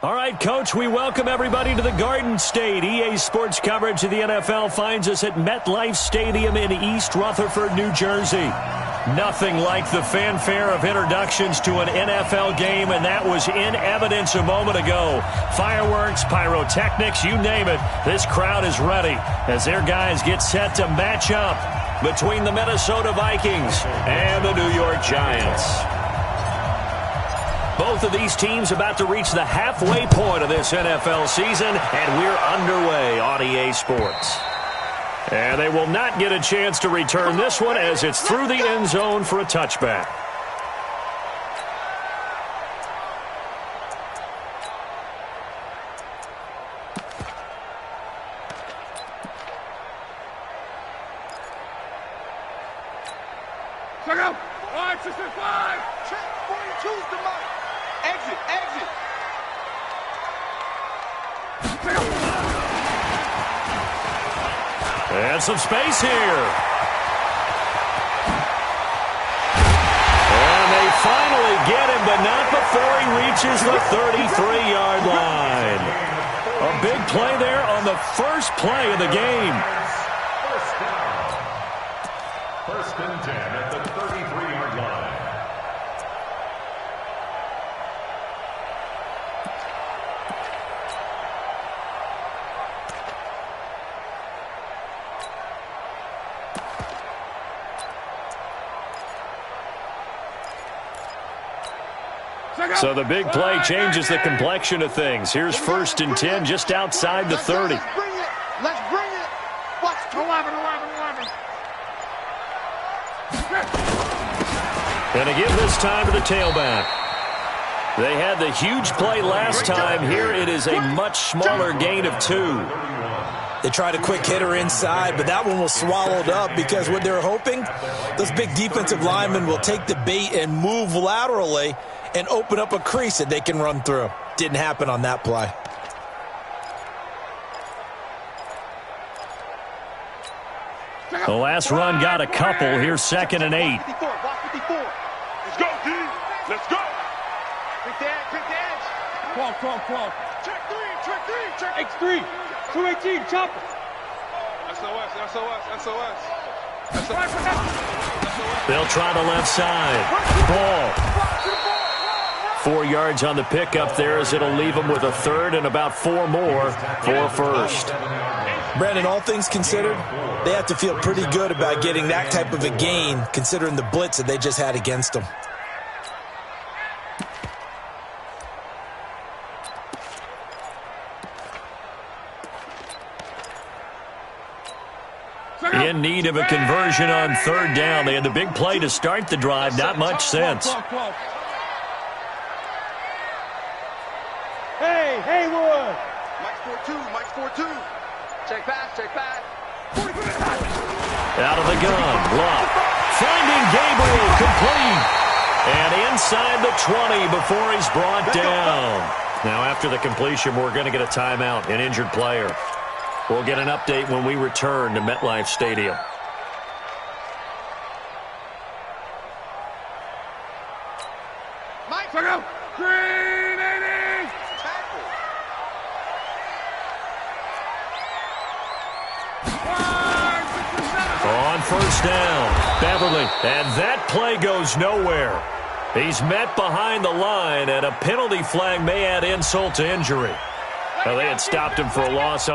All right, Coach, we welcome everybody to the Garden State. EA Sports coverage of the NFL finds us at MetLife Stadium in East Rutherford, New Jersey. Nothing like the fanfare of introductions to an NFL game, and that was in evidence a moment ago. Fireworks, pyrotechnics, you name it. This crowd is ready as their guys get set to match up between the Minnesota Vikings and the New York Giants. Both of these teams about to reach the halfway point of this NFL season, and we're underway on EA Sports. And they will not get a chance to return this one as it's through the end zone for a touchback. Check out! 565! Check 42's the mark. Exit, exit. Check out! And some space here. And they finally get him, but not before he reaches the 33-yard line. A big play there on the first play of the game. First and 10 at the 33-yard line. So the big play changes the complexion of things. Here's first and 10 just outside the 30. Let's bring it. Let's bring it. Watch 11. And to give this time to the tailback. They had the huge play last time. Here it is a much smaller gain of 2. They tried a quick hitter inside, but that one was swallowed up because what they're hoping, those big defensive linemen will take the bait and move laterally and open up a crease that they can run through. Didn't happen on that play. The last run got a couple. Here's second and 8. 54. Let's go, D. Let's go. Quick edge. 12. Check 3. X3. 218. Chopper. SOS. They'll try the left side. Ball. 4 yards on the pickup there as it'll leave them with a third and about 4 more for first. Brandon, all things considered, they have to feel pretty good about getting that type of a gain considering the blitz that they just had against them. In need of a conversion on third down. They had the big play to start the drive. Not much sense. Hey, Haywood. Mike's 4-2. Check pass. Out of the gun. Love. Finding Gabriel complete. And inside the 20 before he's brought down. Now after the completion, we're going to get a timeout, an injured player. We'll get an update when we return to MetLife Stadium. Mike, go. Green 80. On first down, Beverly. And that play goes nowhere. He's met behind the line, and a penalty flag may add insult to injury. Well, they had stopped him for a loss.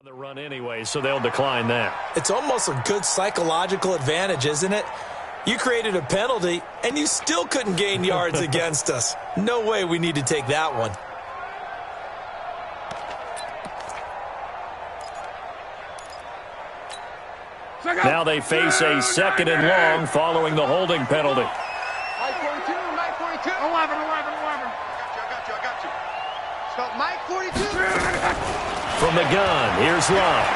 The run anyway, so they'll decline that. It's almost a good psychological advantage, isn't it? You created a penalty, and you still couldn't gain yards against us. No way we need to take that one. Now they face a 2nd and long following the holding penalty. Mike 42, Mike 42. 11. I got you. So, Mike 42. From the gun, here's Love.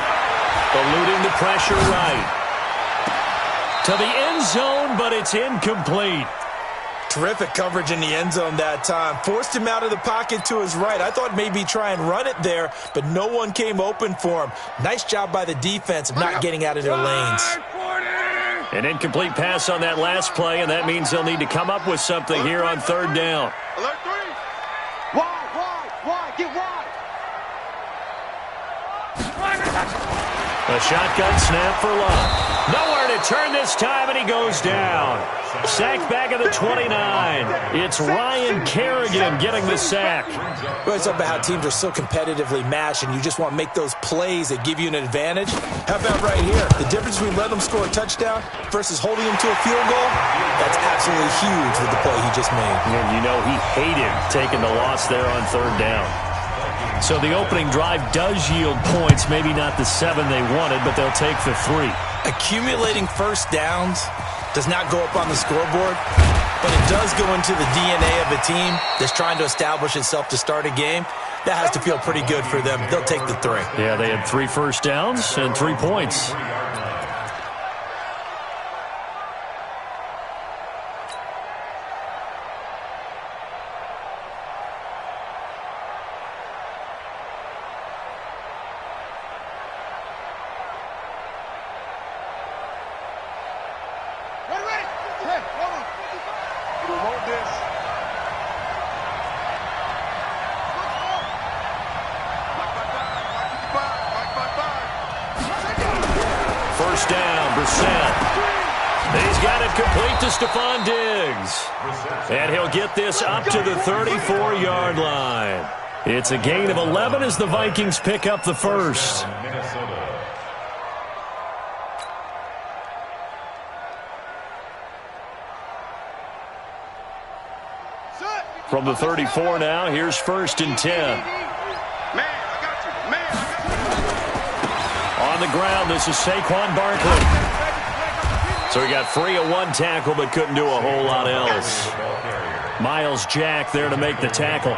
Eluding the pressure right. To the end zone, but it's incomplete. Terrific coverage in the end zone that time. Forced him out of the pocket to his right. I thought maybe try and run it there, but no one came open for him. Nice job by the defense of not getting out of their lanes. An incomplete pass on that last play, and that means they'll need to come up with something here on 3rd down. Alert 3. Wide. Get wide. A shotgun snap for Love. Nowhere to turn this time, and he goes down. Sacked back at the 29. It's Ryan Kerrigan getting the sack. Well, it's about how teams are so competitively matched, and you just want to make those plays that give you an advantage. How about right here? The difference between letting them score a touchdown versus holding them to a field goal, that's absolutely huge with the play he just made. And you know he hated taking the loss there on 3rd down. So the opening drive does yield points, maybe not the 7 they wanted, but they'll take the 3. Accumulating first downs does not go up on the scoreboard, but it does go into the DNA of a team that's trying to establish itself to start a game. That has to feel pretty good for them. They'll take the 3. Yeah, they had 3 first downs and 3 points. First down, Brissett. He's got it complete to Stephon Diggs. And he'll get this up to the 34-yard line. It's a gain of 11 as the Vikings pick up the first. From the 34 now, here's 1st and 10. On the ground, this is Saquon Barkley. So he got free of 1 tackle, but couldn't do a whole lot else. Miles Jack there to make the tackle.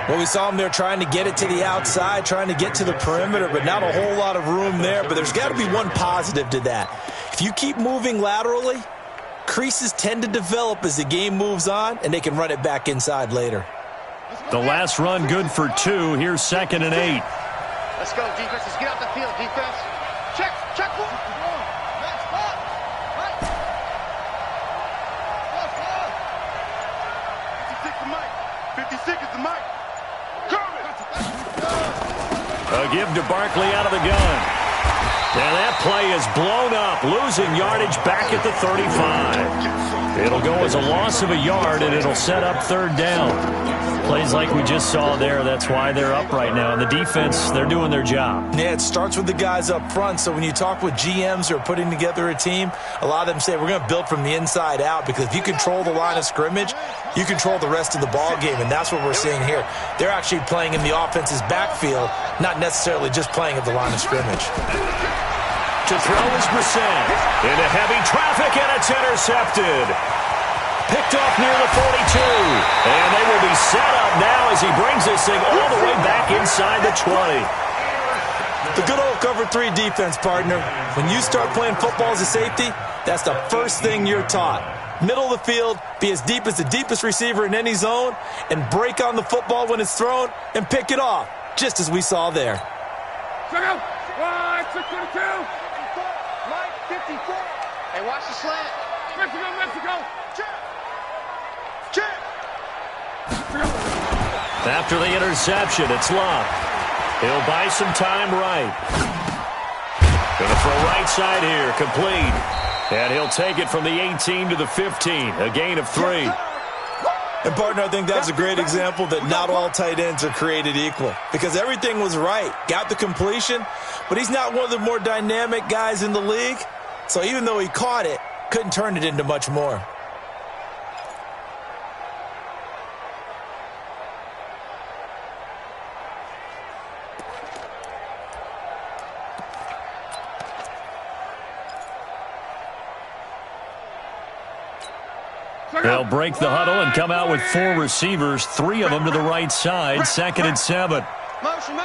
Well, we saw him there trying to get it to the outside, trying to get to the perimeter, but not a whole lot of room there. But there's got to be one positive to that. If you keep moving laterally, creases tend to develop as the game moves on, and they can run it back inside later. The last run good for 2. Here's 2nd and 8. Let's go, defense. Let's get out the field, defense. Check. Next spot. Right. 56 to Mike. 56 is the Mike. A give to Barkley out of the gun. And that play is blown up, losing yardage back at the 35. It'll go as a loss of a yard, and it'll set up 3rd down. Plays like we just saw there, that's why they're up right now. And the defense, they're doing their job. Yeah, it starts with the guys up front. So when you talk with GMs who are putting together a team, a lot of them say we're going to build from the inside out, because if you control the line of scrimmage, you control the rest of the ball game, and that's what we're seeing here. They're actually playing in the offense's backfield, not necessarily just playing at the line of scrimmage. To throw is Brissett. Into heavy traffic, and it's intercepted. Picked off near the 42. And they will be set up now as he brings this thing all the way back inside the 20. The good old cover 3 defense, partner. When you start playing football as a safety, that's the first thing you're taught. Middle of the field, be as deep as the deepest receiver in any zone, and break on the football when it's thrown and pick it off, just as we saw there. Check out. 622. Mike 54. Hey, watch the slant. Mexico. Check. After the interception, it's Love. He'll buy some time right. Gonna throw right side here, complete. And he'll take it from the 18 to the 15, a gain of 3. And, partner, I think that's a great example that not all tight ends are created equal, because everything was right. Got the completion, but he's not one of the more dynamic guys in the league. So even though he caught it, couldn't turn it into much more. They'll break the huddle and come out with 4 receivers, 3 of them to the right side, 2nd and 7. Motion.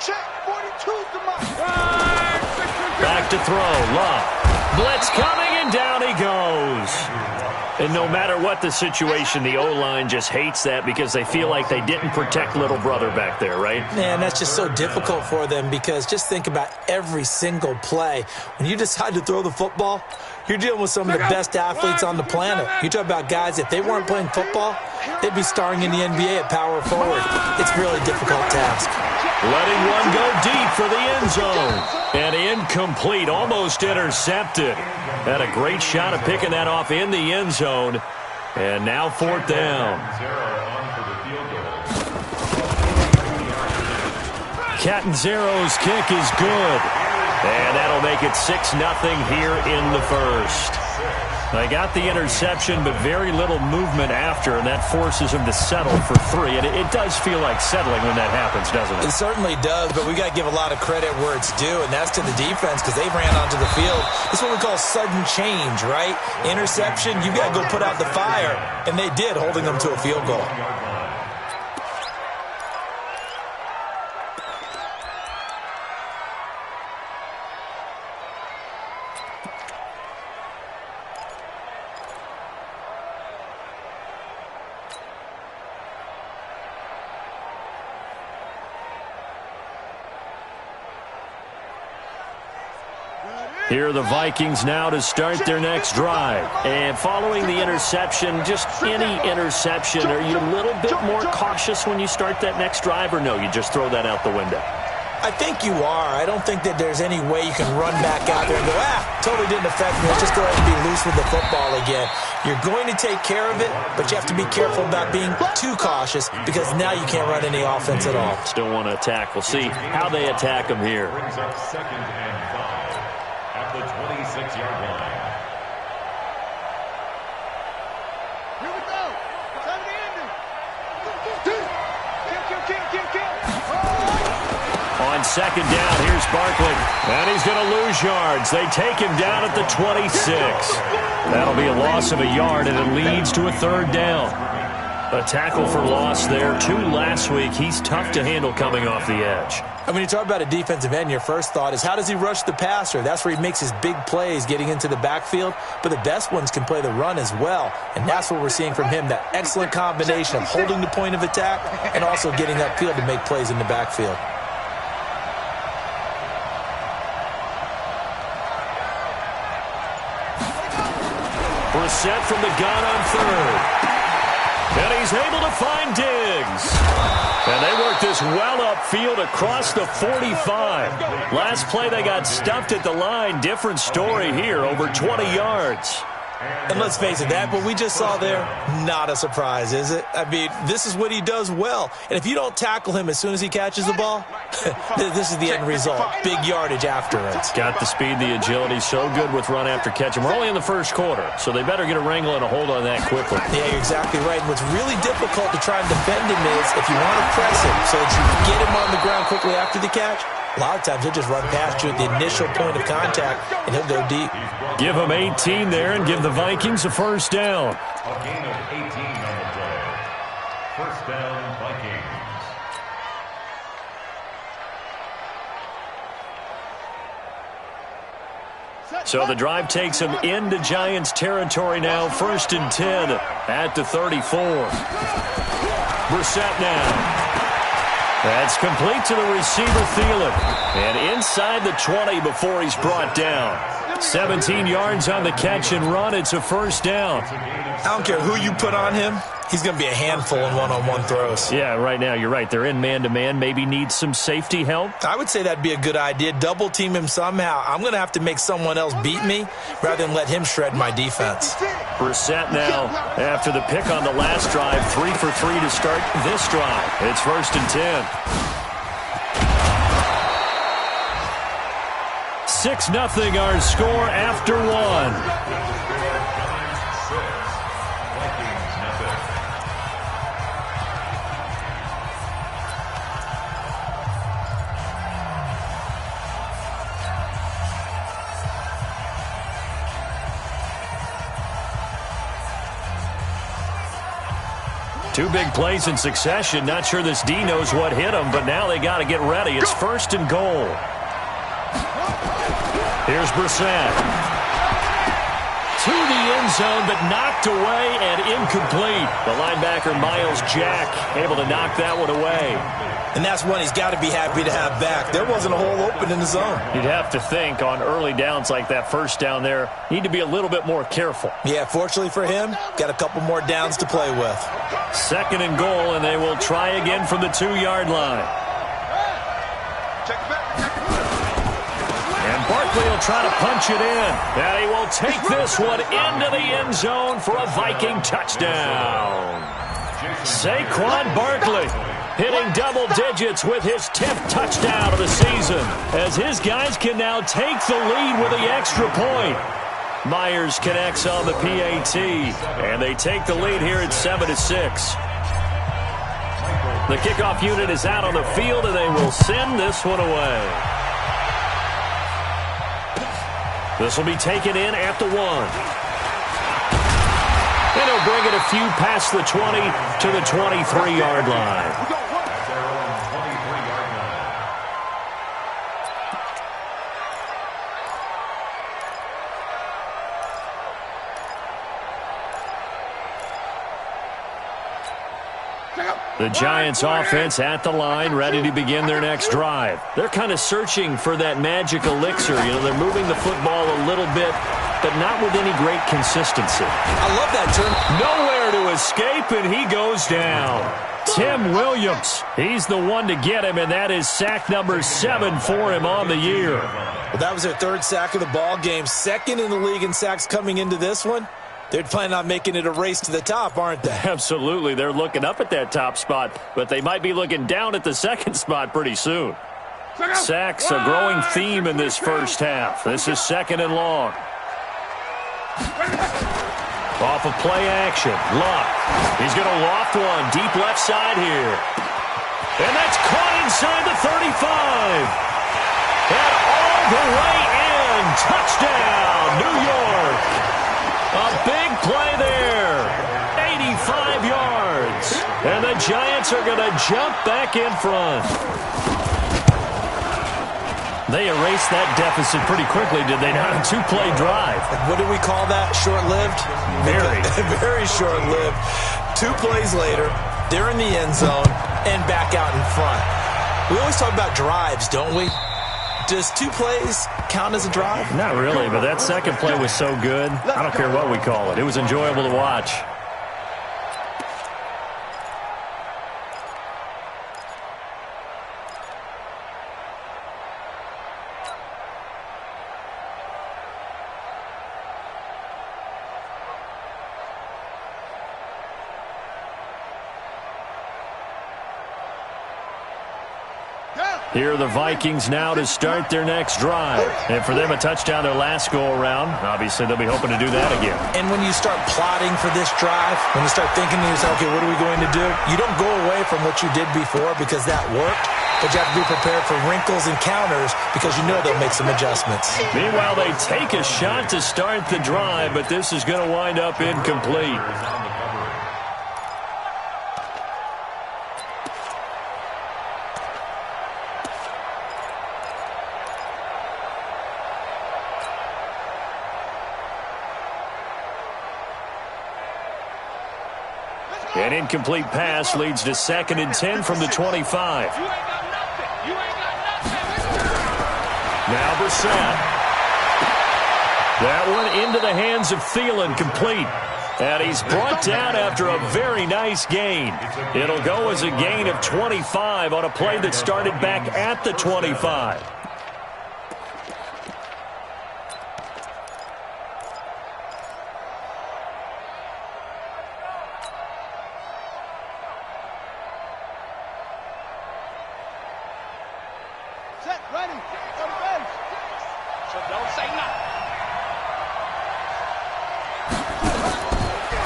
Check. 42's the mark. Back to throw. Love. Blitz coming, and down he goes. And no matter what the situation, the O-line just hates that because they feel like they didn't protect little brother back there, right? Man, that's just so difficult for them because just think about every single play. When you decide to throw the football, you're dealing with some of the best athletes on the planet. You talk about guys, if they weren't playing football, they'd be starring in the NBA at power forward. It's a really difficult task. Letting one go deep for the end zone. And incomplete, almost intercepted. Had a great shot at picking that off in the end zone. And now 4th down. Catanzaro's kick is good. And that'll make it 6-0 here in the first. They got the interception, but very little movement after, and that forces them to settle for 3. And it does feel like settling when that happens, doesn't it? It certainly does, but we got to give a lot of credit where it's due, and that's to the defense because they ran onto the field. It's what we call sudden change, right? Interception, you got to go put out the fire, and they did, holding them to a field goal. Here are the Vikings now to start their next drive. And following the interception, just any interception, are you a little bit more cautious when you start that next drive, or no, you just throw that out the window? I think you are. I don't think that there's any way you can run back out there and go, totally didn't affect me. Let's just go ahead and be loose with the football again. You're going to take care of it, but you have to be careful about being too cautious because now you can't run any offense at all. Still want to attack. We'll see how they attack them here. Brings up 2nd and 5 at the 26-yard line. Here we go. Time to end it. Kill. On 2nd down, here's Barkley. And he's going to lose yards. They take him down at the 26. That'll be a loss of a yard, and it leads to a 3rd down. A tackle for loss there. 2 last week. He's tough to handle coming off the edge. And when you talk about a defensive end, your first thought is how does he rush the passer? That's where he makes his big plays getting into the backfield. But the best ones can play the run as well. And that's what we're seeing from him, that excellent combination of holding the point of attack and also getting upfield to make plays in the backfield. Brissett from the gun on 3rd. And he's able to find Diggs. And they work this well upfield across the 45. Last play they got stuffed at the line. Different story here, over 20 yards. And let's face it, that what we just saw there, not a surprise, is it? I mean, this is what he does well. And if you don't tackle him as soon as he catches the ball, this is the end result. Big yardage afterwards. Got the speed, the agility, so good with run after catch. And we're only in the first quarter, so they better get a wrangle and a hold on that quickly. Yeah, you're exactly right. And what's really difficult to try and defend him is if you want to press him so that you can get him on the ground quickly after the catch, a lot of times he'll just run past you at the initial point of contact, and he'll go deep. Give him 18 there and give the Vikings a 1st down. A gain of 18 on the play. 1st down, Vikings. So the drive takes him into Giants territory now. 1st and 10 at the 34. Brissett now. That's complete to the receiver, Thielen. And inside the 20 before he's brought down. 17 yards on the catch and run. It's a 1st down. I don't care who you put on him. He's going to be a handful in one-on-one throws. Yeah, right now you're right. They're in man-to-man. Maybe needs some safety help. I would say that'd be a good idea. Double team him somehow. I'm going to have to make someone else beat me rather than let him shred my defense. Brissett now after the pick on the last drive. 3 for 3 to start this drive. It's 1st and 10. 6-0 our score after 1. Two big plays in succession. Not sure this D knows what hit him, but now they got to get ready. It's 1st and goal. Here's Brissett. To the end zone, but knocked away and incomplete. The linebacker, Miles Jack, able to knock that one away. And that's one he's got to be happy to have back. There wasn't a hole open in the zone. You'd have to think on early downs like that first down there, need to be a little bit more careful. Yeah, fortunately for him, got a couple more downs to play with. 2nd and goal, and they will try again from the 2-yard line. And Barkley will try to punch it in. And he will take this one into the end zone for a Viking touchdown. Saquon Barkley hitting double digits with his 10th touchdown of the season, as his guys can now take the lead with the extra point. Myers connects on the PAT, and they take the lead here at 7-6. The kickoff unit is out on the field, and they will send this one away. This will be taken in at the 1. And he'll bring it a few past the 20 to the 23-yard line. The Giants offense at the line, ready to begin their next drive. They're kind of searching for that magic elixir. You know, they're moving the football a little bit, but not with any great consistency. I love that turn. Nowhere to escape, and he goes down. Tim Williams, he's the one to get him, and that is sack number 7 for him on the year. Well, that was their 3rd sack of the ball game. 2nd in the league in sacks coming into this one. They're planning on making it a race to the top, aren't they? Absolutely. They're looking up at that top spot, but they might be looking down at the 2nd spot pretty soon. Sacks, a growing theme in this first half. This is 2nd and long. Off of play action. Luck. He's going to loft one deep left side here. And that's caught inside the 35. And all the way in. Touchdown, New York. A big play there. 85 yards. And the Giants are going to jump back in front. They erased that deficit pretty quickly, did they not? A 2-play drive. What do we call that? Short-lived? Very. Very short-lived. 2 plays later, they're in the end zone and back out in front. We always talk about drives, don't we? Does 2 plays count as a drive? Not really, but that second play was so good. I don't care what we call it. It was enjoyable to watch. Here are the Vikings now to start their next drive. And for them, a touchdown their last go-around. Obviously, they'll be hoping to do that again. And when you start plotting for this drive, when you start thinking to yourself, okay, what are we going to do? You don't go away from what you did before because that worked, but you have to be prepared for wrinkles and counters because you know they'll make some adjustments. Meanwhile, they take a shot to start the drive, but this is going to wind up incomplete. An incomplete pass leads to 2nd and 10 from the 25. Now Brissett. That one into the hands of Thielen, complete. And he's brought down after a very nice gain. It'll go as a gain of 25 on a play that started back at the 25.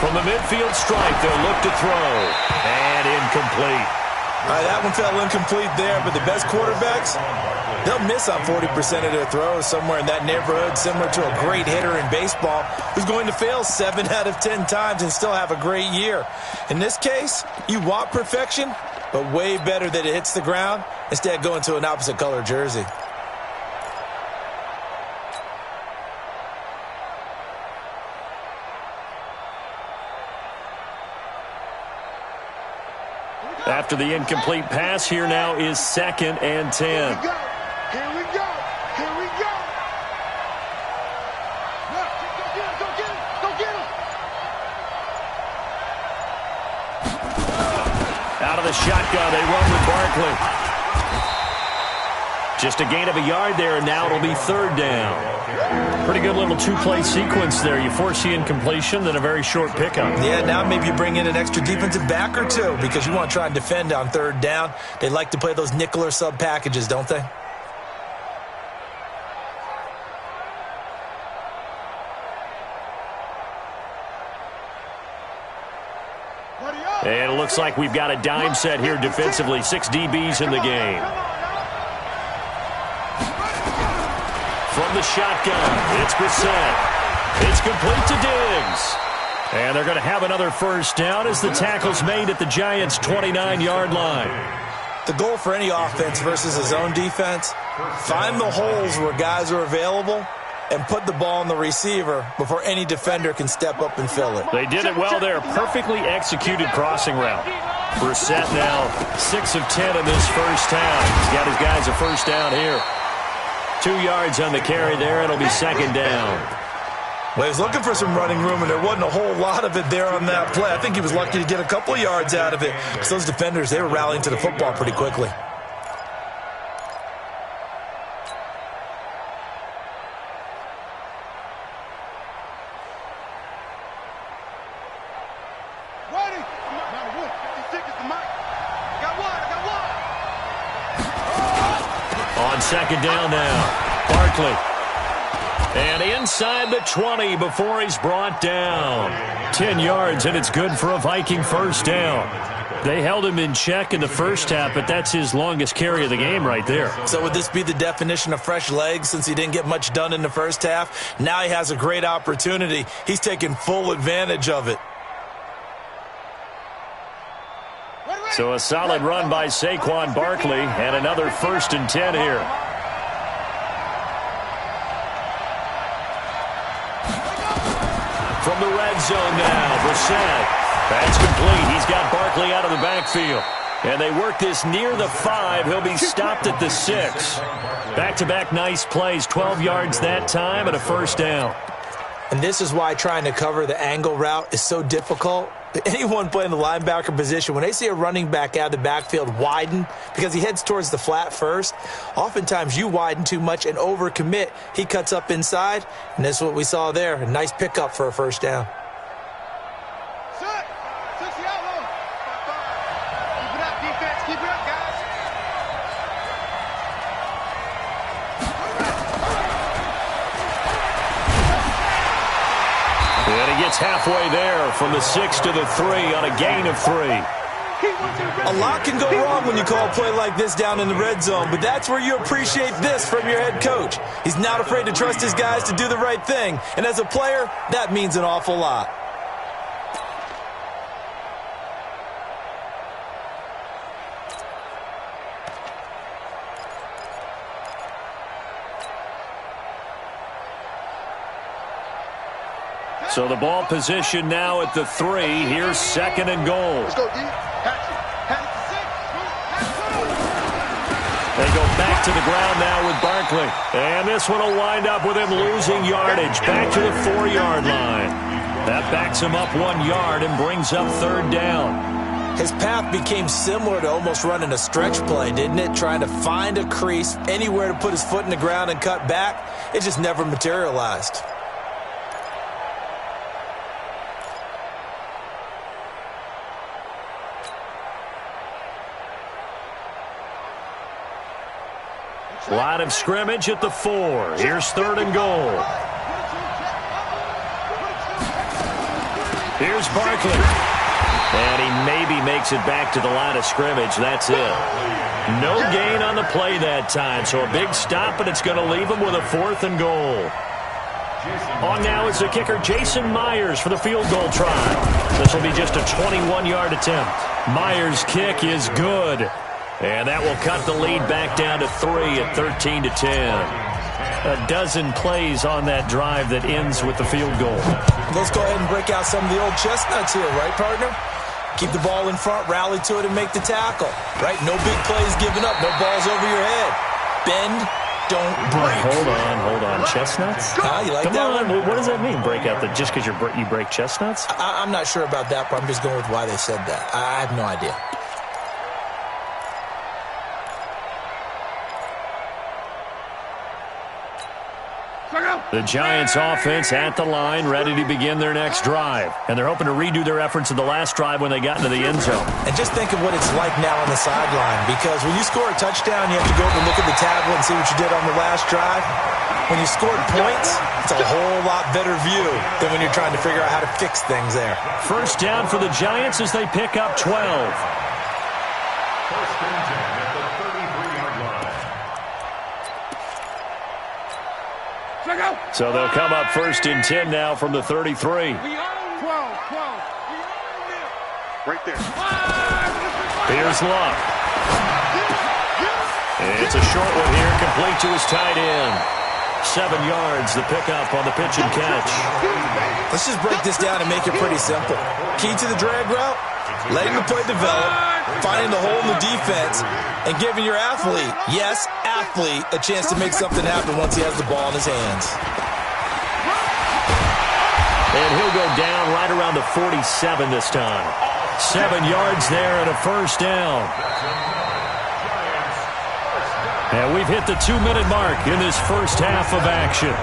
From the midfield stripe, they'll look to throw. And incomplete. That one fell incomplete there, but the best quarterbacks, they'll miss on 40% of their throws, somewhere in that neighborhood, similar to a great hitter in baseball who's going to fail 7 out of 10 times and still have a great year. In this case, you want perfection, but way better that it hits the ground instead of going to an opposite color jersey. After the incomplete pass, here now is 2nd and 10. Here we go. Here we go. Here we go. Look, go get him. Go get him. Go get him. Out of the shotgun, they run with Barkley. Just a gain of a yard there, and now it'll be 3rd down. Pretty good little 2-play sequence there. You force the incompletion, then a very short pickup. Yeah, now maybe you bring in an extra defensive back or two because you want to try and defend on 3rd down. They like to play those nickel or sub packages, don't they? And it looks like we've got a dime set here defensively. 6 DBs in the game. From the shotgun, it's Brissett. It's complete to Diggs. And they're going to have another 1st down as the tackle's made at the Giants' 29-yard line. The goal for any offense versus a zone defense, find the holes where guys are available and put the ball on the receiver before any defender can step up and fill it. They did it well there. Perfectly executed crossing route. Brissett now 6 of 10 in this first half. He's got his guys a 1st down here. 2 yards on the carry there. It'll be 2nd down. Well, he was looking for some running room, and there wasn't a whole lot of it there on that play. I think he was lucky to get a couple of yards out of it because those defenders, they were rallying to the football pretty quickly. On 2nd down now, Barkley. And inside the 20 before he's brought down. 10 yards, and it's good for a Viking 1st down. They held him in check in the first half, but that's his longest carry of the game right there. So would this be the definition of fresh legs since he didn't get much done in the first half? Now he has a great opportunity. He's taking full advantage of it. So a solid run by Saquon Barkley, and another 1st and 10 here. From the red zone now, Brissett. That's complete. He's got Barkley out of the backfield. And they work this near the 5. He'll be stopped at the 6. Back-to-back nice plays. 12 yards that time and a 1st down. And this is why trying to cover the angle route is so difficult. Anyone playing the linebacker position, when they see a running back out of the backfield widen because he heads towards the flat first, oftentimes you widen too much and overcommit. He cuts up inside, and that's what we saw there. A nice pickup for a 1st down. Keep it up, defense. Keep it up, guys. And he gets halfway there from the 6 to the 3 on a gain of 3. A lot can go wrong when you call a play like this down in the red zone, but that's where you appreciate this from your head coach. He's not afraid to trust his guys to do the right thing, and as a player, that means an awful lot. So the ball position now at the 3. Here's 2nd and goal. Let's go, D. They go back to the ground now with Barkley. And this one will wind up with him losing yardage. Back to the 4-yard line. That backs him up 1 yard and brings up 3rd down. His path became similar to almost running a stretch play, didn't it? Trying to find a crease, anywhere to put his foot in the ground and cut back. It just never materialized. Line of scrimmage at the 4. Here's 3rd and goal. Here's Barkley. And he maybe makes it back to the line of scrimmage. That's it. No gain on the play that time. So a big stop, and it's going to leave him with a 4th and goal. On now is the kicker, Jason Myers, for the field goal try. This will be just a 21-yard attempt. Myers' kick is good. And that will cut the lead back down to 3 at 13-10. A dozen plays on that drive that ends with the field goal. Let's go ahead and break out some of the old chestnuts here, right, partner? Keep the ball in front, rally to it, and make the tackle. Right? No big plays given up, no balls over your head. Bend, don't break. Hold on. Chestnuts? You like Come that on. one? What does that mean, break out? Just because you break chestnuts? I'm not sure about that, but I'm just going with why they said that. I have no idea. The Giants offense at the line, ready to begin their next drive. And they're hoping to redo their efforts in the last drive when they got into the end zone. And just think of what it's like now on the sideline, because when you score a touchdown, you have to go over and look at the tablet and see what you did on the last drive. When you scored points, it's a whole lot better view than when you're trying to figure out how to fix things there. First down for the Giants as they pick up 12. First and 10 at the 33-yard line. So they'll come up first and 10 now from the 33. Right there. Here's Luck. It's a short one here, complete to his tight end. 7 yards, the pickup on the pitch and catch. Let's just break this down and make it pretty simple. Key to the drag route, letting the play develop, finding the hole in the defense, and giving your athlete, yes, athlete, a chance to make something happen once he has the ball in his hands. And he'll go down right around the 47 this time. 7 yards there and a first down. And we've hit the 2-minute mark in this first half of action.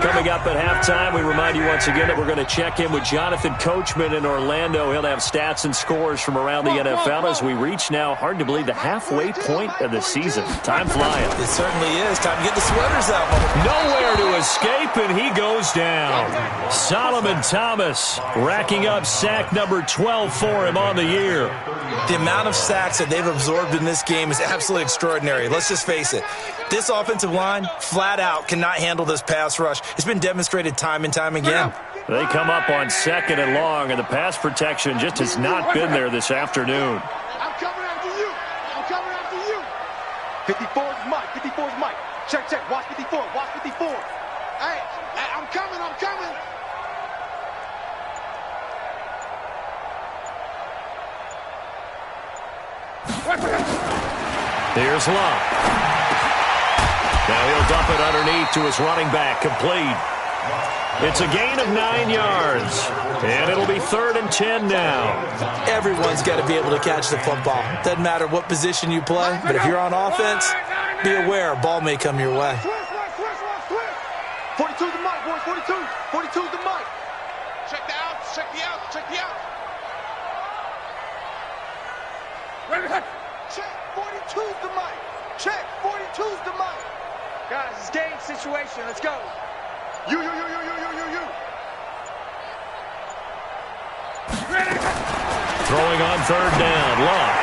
Coming up at halftime, we remind you once again that we're going to check in with Jonathan Coachman in Orlando. He'll have stats and scores from around the NFL as we reach now, hard to believe, the halfway point of the season. Time flying. It certainly is. Time to get the sweaters out. Nowhere to escape, and he goes down. Solomon Thomas racking up sack number 12 for him on the year. The amount of sacks that they've absorbed in this game is absolutely extraordinary. Let's just face it. This offensive line, flat out, cannot handle this pass rush. It's been demonstrated time and time again. They come up on 2nd and long, and the pass protection just has not been there this afternoon. I'm coming after you. I'm coming after you. 54 is Mike. 54 is Mike. Check. Watch 54. Watch 54. Hey, I'm coming. Here's Luck. Now he'll dump it underneath to his running back, complete. It's a gain of 9 yards, and it'll be 3rd and 10 now. Everyone's got to be able to catch the football. Doesn't matter what position you play, but if you're on offense, be aware a ball may come your way. 42's the mic, boys. 42's the mic. Check the out. Check the out. Check. 42's the mic. Check. 42's the mic. Guys, it's game situation. Let's go. You. Throwing on 3rd down, Luck.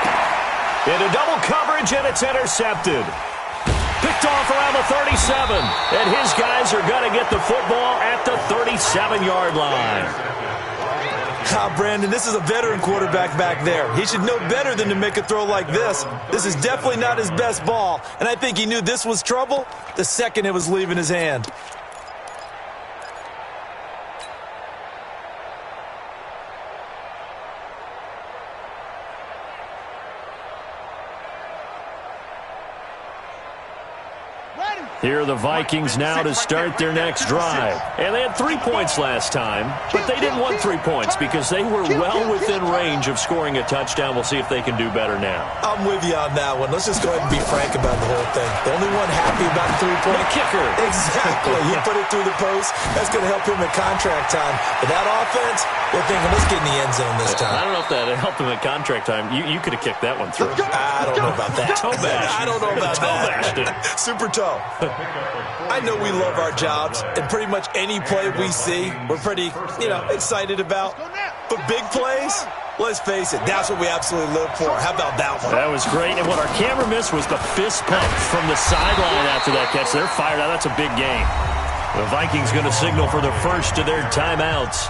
Into double coverage, and it's intercepted. Picked off around the 37, and his guys are going to get the football at the 37-yard line. Brandon, this is a veteran quarterback back there. He should know better than to make a throw like this. This is definitely not his best ball, and I think he knew this was trouble the second it was leaving his hand. Here are the Vikings now to start their next drive. And they had 3 points last time, but they didn't want 3 points because they were well within range of scoring a touchdown. We'll see if they can do better now. I'm with you on that one. Let's just go ahead and be frank about the whole thing. The only one happy about the 3-point kicker. Exactly. He put it through the post. That's going to help him at contract time. But that offense, they're thinking, let's get in the end zone this time. I don't know if that helped him at contract time. You could have kicked that one through. I don't know about that. Toe bash. I don't know about Toe that. bashed it. Super toe. moment. I know we love our jobs, and pretty much any play we see, we're pretty, excited about. But big plays, let's face it, that's what we absolutely live for. How about that one? That was great, and what our camera missed was the fist pump from the sideline after that catch. They're fired out. That's a big game. The Vikings going to signal for the first of their timeouts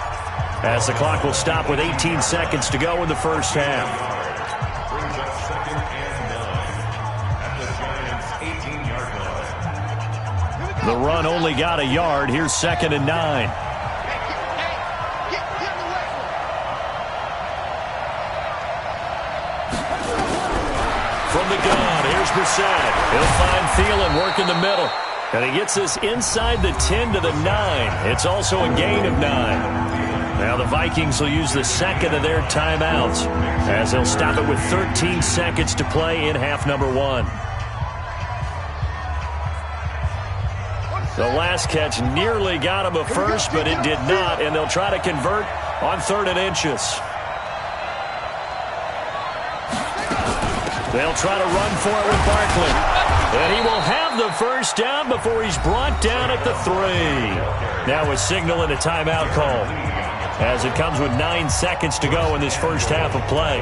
as the clock will stop with 18 seconds to go in the first half. Brings up 2nd and 9 at the Giants' 18-yard line. The run only got a yard. Here's 2nd and 9. From the gun, here's Brissett. He'll find Thielen working the middle. And he gets this inside the 10 to the 9. It's also a gain of 9. Now the Vikings will use the second of their timeouts as they'll stop it with 13 seconds to play in half number 1. The last catch nearly got him a first, but it did not, and they'll try to convert on 3rd and inches. They'll try to run for it with Barkley. And he will have the first down before he's brought down at the 3. Now a signal and a timeout call as it comes with 9 seconds to go in this first half of play.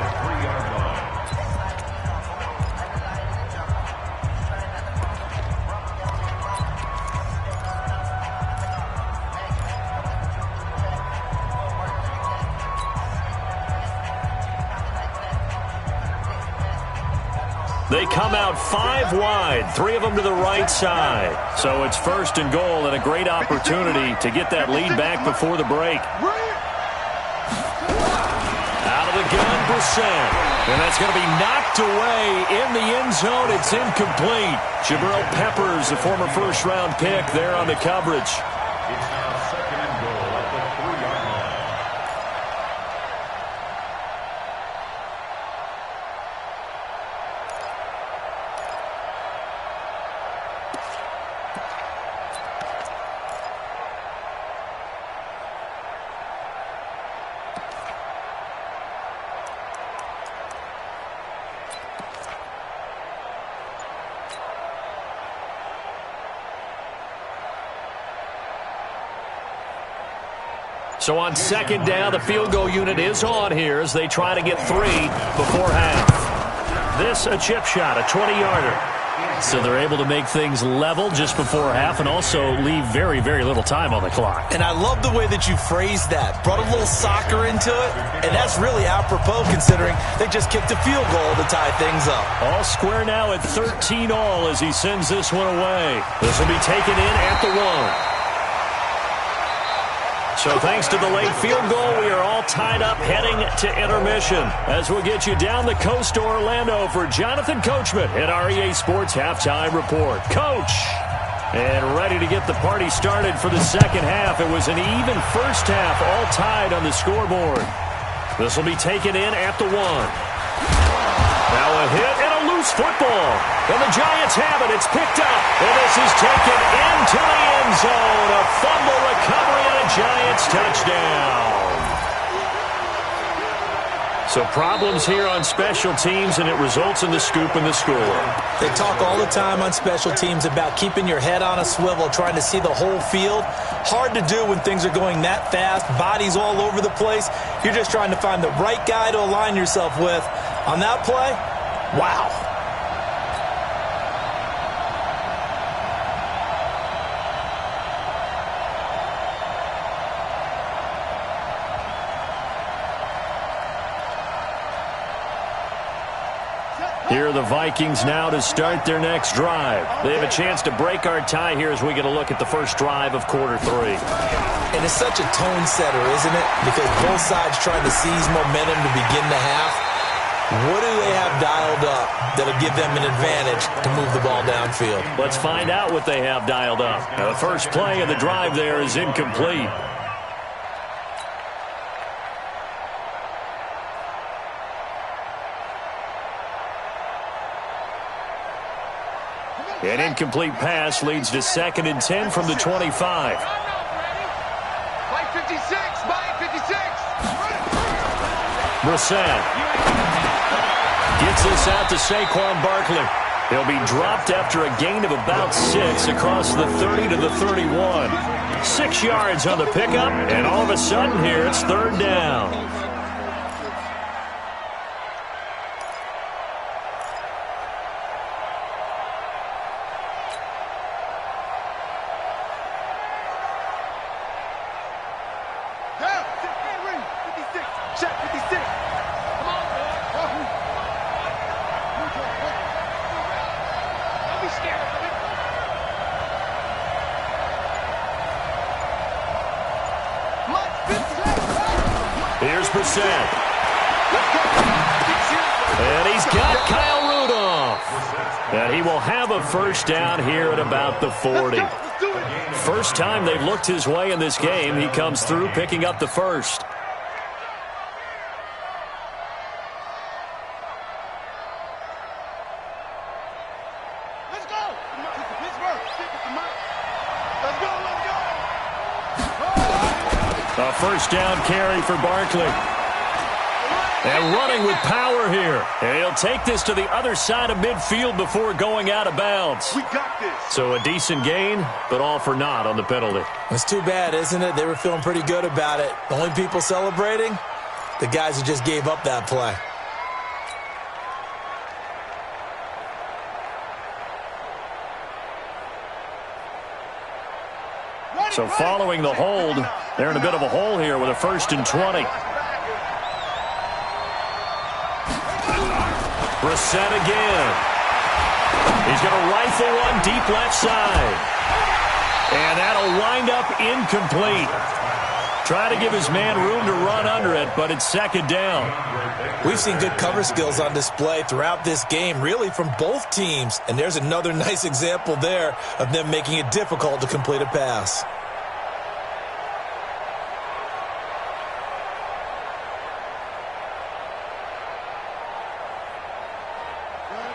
They come out 5 wide, 3 of them to the right side. So it's 1st and goal and a great opportunity to get that lead back before the break. Out of the gun, Brissett. And that's going to be knocked away in the end zone. It's incomplete. Jabril Peppers, the former first-round pick, there on the coverage. It's now 2nd and goal at the 3-yard line. So on 2nd down, the field goal unit is on here as they try to get 3 before half. This a chip shot, a 20-yarder. So they're able to make things level just before half and also leave very, very little time on the clock. And I love the way that you phrased that. Brought a little soccer into it, and that's really apropos considering they just kicked a field goal to tie things up. All square now at 13 all as he sends this one away. This will be taken in at the 1. So thanks to the late field goal, we are all tied up heading to intermission as we'll get you down the coast to Orlando for Jonathan Coachman at our EA Sports Halftime Report. Coach! And ready to get the party started for the second half. It was an even first half, all tied on the scoreboard. This will be taken in at the 1. Now a hit and a loose football. And the Giants have it. It's picked up. And this is taken into the end zone. A fumble recovery and a Giants touchdown. So problems here on special teams, and it results in the scoop and the score. They talk all the time on special teams about keeping your head on a swivel, trying to see the whole field. Hard to do when things are going that fast, bodies all over the place. You're just trying to find the right guy to align yourself with. On that play, wow. Here are the Vikings now to start their next drive. They have a chance to break our tie here as we get a look at the first drive of quarter 3. And it's such a tone setter, isn't it? Because both sides trying to seize momentum to begin the half. What do they have dialed up that'll give them an advantage to move the ball downfield? Let's find out what they have dialed up. Now, the first play of the drive there is incomplete. An incomplete pass leads to 2nd and 10 from the 25. Mike 56, Mike 56. Brissett gets this out to Saquon Barkley. He'll be dropped after a gain of about 6 across the 30 to the 31. 6 yards on the pickup, and all of a sudden here it's 3rd down. Here's Brissett. And he's got Kyle Rudolph. And he will have a 1st down here at about the 40. First time they've looked his way in this game. He comes through picking up the 1st. A 1st down carry for Barkley. And running with power here. And he'll take this to the other side of midfield before going out of bounds. We got this. So a decent gain, but all for naught on the penalty. It's too bad, isn't it? They were feeling pretty good about it. The only people celebrating, the guys who just gave up that play. So following the hold, they're in a bit of a hole here with a 1st and 20. Brissett again. He's going to rifle one deep left side. And that'll wind up incomplete. Try to give his man room to run under it, but it's 2nd down. We've seen good cover skills on display throughout this game, really from both teams. And there's another nice example there of them making it difficult to complete a pass.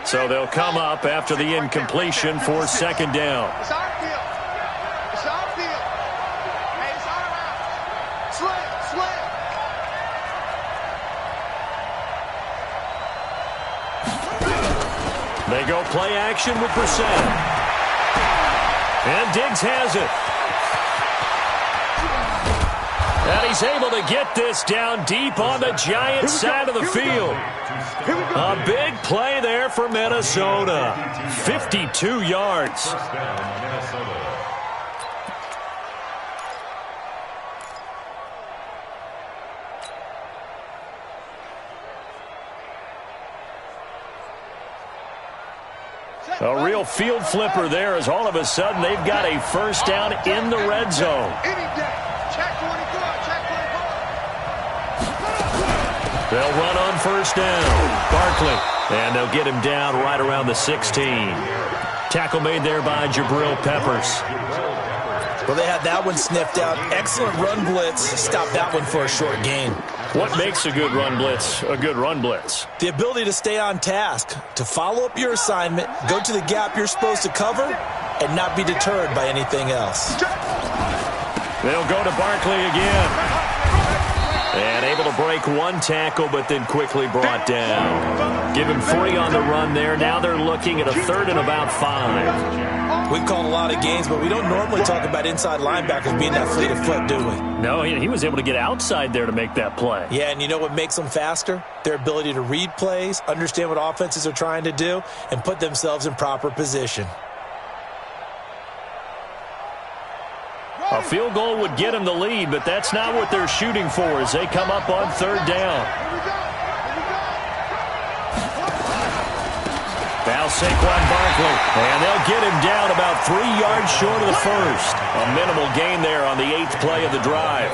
So they'll come up after the incompletion for 2nd down. It's our field. It's our field. Hey, it's our house. Slam. They go play action with Brissett. And Diggs has it. And he's able to get this down deep on the Giants side of the field. A big play there for Minnesota. 52 yards. A real field flipper there as all of a sudden they've got a 1st down in the red zone. They'll run on 1st down. Barkley. And they'll get him down right around the 16. Tackle made there by Jabril Peppers. Well, they had that one sniffed out. Excellent run blitz. Stopped that one for a short gain. What makes a good run blitz a good run blitz? The ability to stay on task, to follow up your assignment, go to the gap you're supposed to cover, and not be deterred by anything else. They'll go to Barkley again. And able to break one tackle, but then quickly brought down. Give him 3 on the run there. Now they're looking at a 3rd and about 5. We've called a lot of games, but we don't normally talk about inside linebackers being that fleet of foot, do we? No, he was able to get outside there to make that play. Yeah, and you know what makes them faster? Their ability to read plays, understand what offenses are trying to do, and put themselves in proper position. A field goal would get them the lead, but that's not what they're shooting for as they come up on 3rd down. Now Saquon Barkley, and they'll get him down about 3 yards short of the 1st. A minimal gain there on the 8th play of the drive.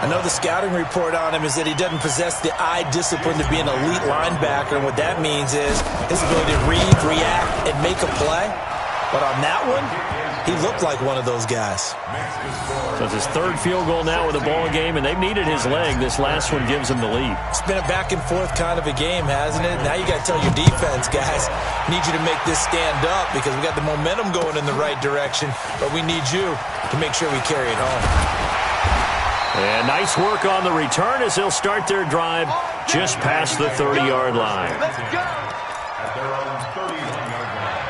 I know the scouting report on him is that he doesn't possess the eye discipline to be an elite linebacker, and what that means is his ability to read, react, and make a play. But on that one, he looked like one of those guys. So it's his 3rd field goal now with the ball game, and they've needed his leg. This last one gives him the lead. It's been a back-and-forth kind of a game, hasn't it? Now you got to tell your defense, guys, need you to make this stand up because we got the momentum going in the right direction, but we need you to make sure we carry it home. And nice work on the return as they'll start their drive just past the 30-yard line. Let's go. At their own 31-yard line.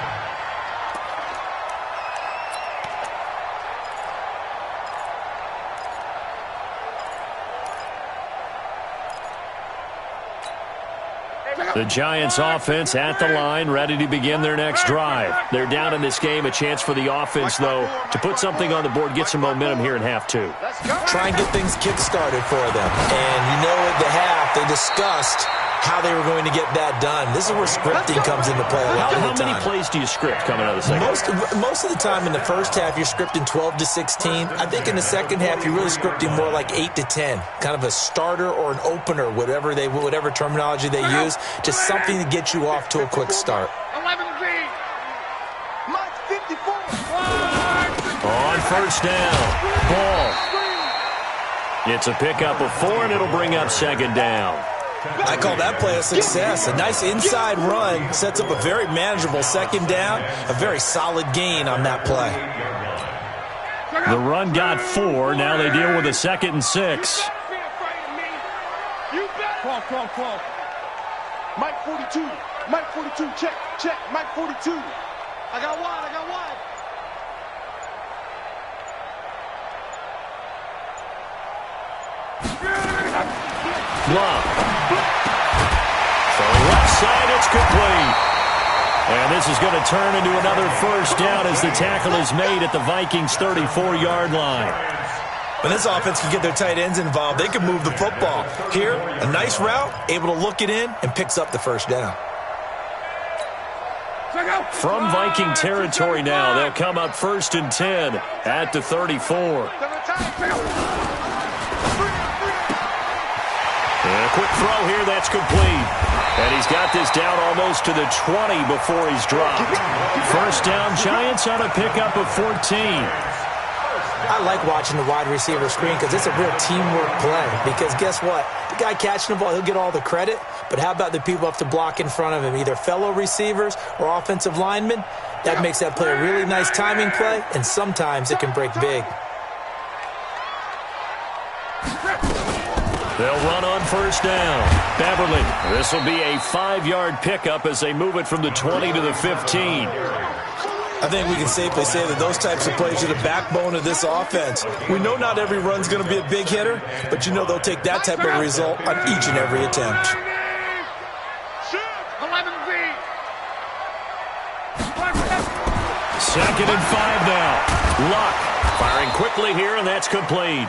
The Giants offense at the line, ready to begin their next drive. They're down in this game. A chance for the offense, though, to put something on the board, get some momentum here in half two. Try and get things kick-started for them. And you know at the half, they discussed how they were going to get that done. This is where scripting comes into play a lot of the time. How many plays do you script coming out of the second half? Most of the time in the first half, you're scripting 12 to 16. I think in the second half, you're really scripting more like 8 to 10. Kind of a starter or an opener, whatever terminology they use. Just something to get you off to a quick start. 11-3. Mike 54. On first down, ball. It's a pickup of 4, and it'll bring up second down. I call that play a success. A nice inside run sets up a very manageable second down. A very solid gain on that play. The run got 4. Now they deal with a 2nd and 6. Call. Mike 42. Mike 42. Check. Mike 42. I got wide. Block. From left side, it's complete. And this is going to turn into another first down as the tackle is made at the Vikings' 34-yard line. When this offense can get their tight ends involved, they can move the football. Here, a nice route, able to look it in, and picks up the first down. From Viking territory now, they'll come up 1st and 10 at the 34. And a quick throw here, that's complete. And he's got this down almost to the 20 before he's dropped. First down, Giants on a pickup of 14. I like watching the wide receiver screen because it's a real teamwork play. Because guess what? The guy catching the ball, he'll get all the credit. But how about the people have to block in front of him, either fellow receivers or offensive linemen? That makes that play a really nice timing play, and sometimes it can break big. They'll run on first down. Beverly, this will be a 5-yard pickup as they move it from the 20 to the 15. I think we can safely say that those types of plays are the backbone of this offense. We know not every run's going to be a big hitter, but you know they'll take that type of result on each and every attempt. Second and 5 now. Luck firing quickly here, and that's complete.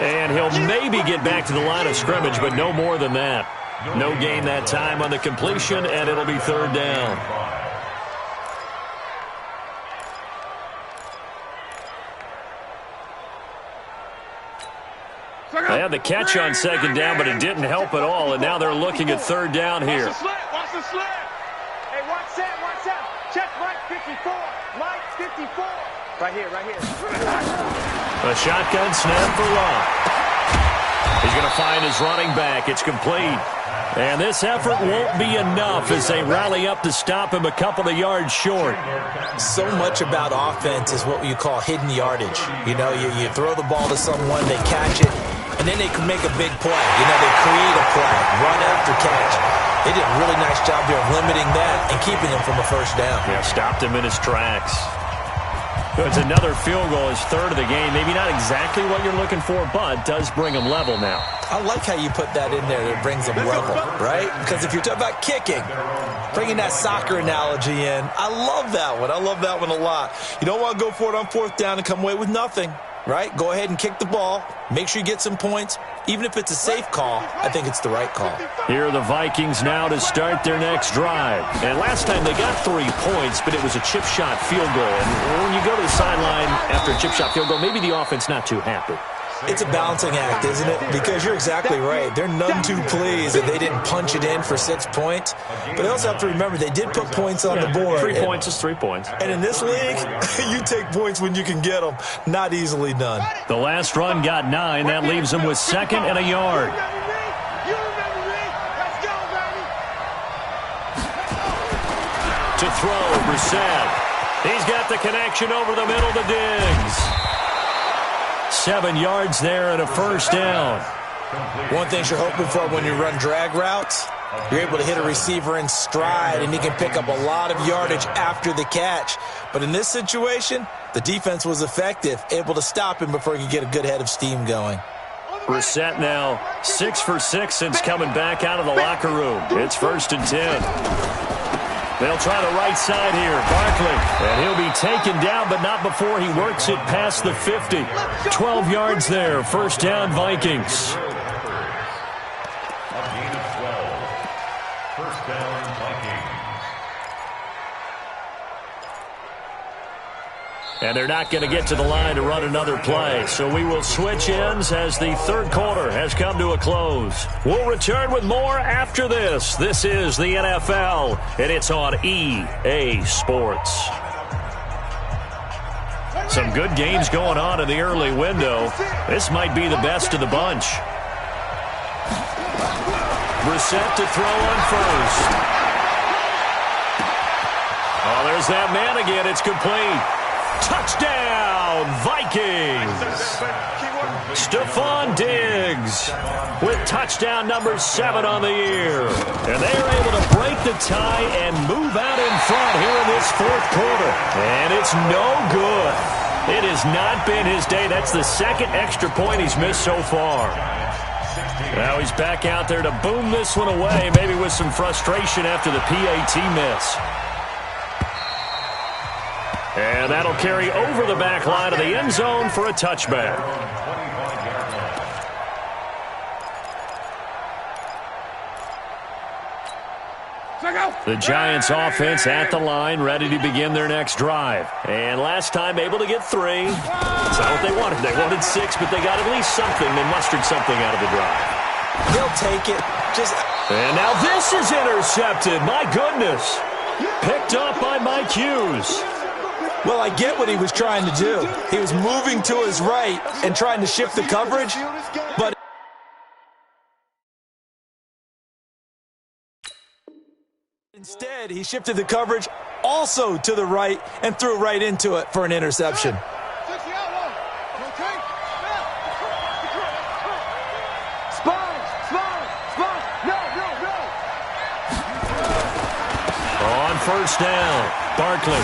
And he'll maybe get back to the line of scrimmage, but no more than that. No gain that time on the completion, and it'll be 3rd down. They had the catch on 2nd down, but it didn't help at all, and now they're looking at 3rd down here. Watch the slip. Hey, watch that. Check Mike 54. Mike 54. Right here. A shotgun snap for Luck. He's going to find his running back. It's complete. And this effort won't be enough as they rally up to stop him a couple of yards short. So much about offense is what you call hidden yardage. You know, you throw the ball to someone, they catch it, and then they can make a big play. You know, they create a play, run after catch. They did a really nice job there of limiting that and keeping him from a first down. Yeah, stopped him in his tracks. It's another field goal, his 3rd of the game. Maybe not exactly what you're looking for, but does bring him level now. I like how you put that in there. It brings them level, right? Because if you're talking about kicking, bringing that soccer analogy in, I love that one. I love that one a lot. You don't want to go for it on 4th down and come away with nothing, right? Go ahead and kick the ball. Make sure you get some points. Even if it's a safe call, I think it's the right call. Here are the Vikings now to start their next drive. And last time they got 3 points, but it was a chip shot field goal. And when you go to the sideline after a chip shot field goal, maybe the offense not too happy. It's a balancing act, isn't it? Because you're exactly right. They're none too pleased that they didn't punch it in for 6 points. But they also have to remember they did put points on the board. 3 points is 3 points. And in this league, you take points when you can get them. Not easily done. The last run got 9. That leaves them with 2nd and a yard. To throw, Brissett. He's got the connection over the middle to Diggs. 7 yards there and a first down. One thing you're hoping for when you run drag routes, you're able to hit a receiver in stride, and he can pick up a lot of yardage after the catch. But in this situation, the defense was effective, able to stop him before he could get a good head of steam going. Brissett now 6 for 6 since coming back out of the locker room. It's 1st and 10. They'll try the right side here. Barkley. And he'll be taken down, but not before he works it past the 50. 12 yards there. 1st down, Vikings. A gain of 12. 1st down, Vikings. And they're not going to get to the line to run another play. So we will switch ends as the 3rd quarter has come to a close. We'll return with more after this. This is the NFL, and it's on EA Sports. Some good games going on in the early window. This might be the best of the bunch. Brissett to throw on 1st. Oh, there's that man again. It's complete. Touchdown, Vikings! Stephon Diggs with touchdown number 7 on the year. And they are able to break the tie and move out in front here in this 4th quarter. And it's no good. It has not been his day. That's the 2nd extra point he's missed so far. Now he's back out there to boom this one away, maybe with some frustration after the PAT miss. And that'll carry over the back line of the end zone for a touchback. The Giants offense at the line, ready to begin their next drive. And last time able to get 3. That's not what they wanted. They wanted 6, but they got at least something. They mustered something out of the drive. He'll take it. And now this is intercepted. My goodness. Picked up by Mike Hughes. Well, I get what he was trying to do. He was moving to his right and trying to shift the coverage, but instead he shifted the coverage also to the right and threw right into it for an interception. On 1st down, Barkley.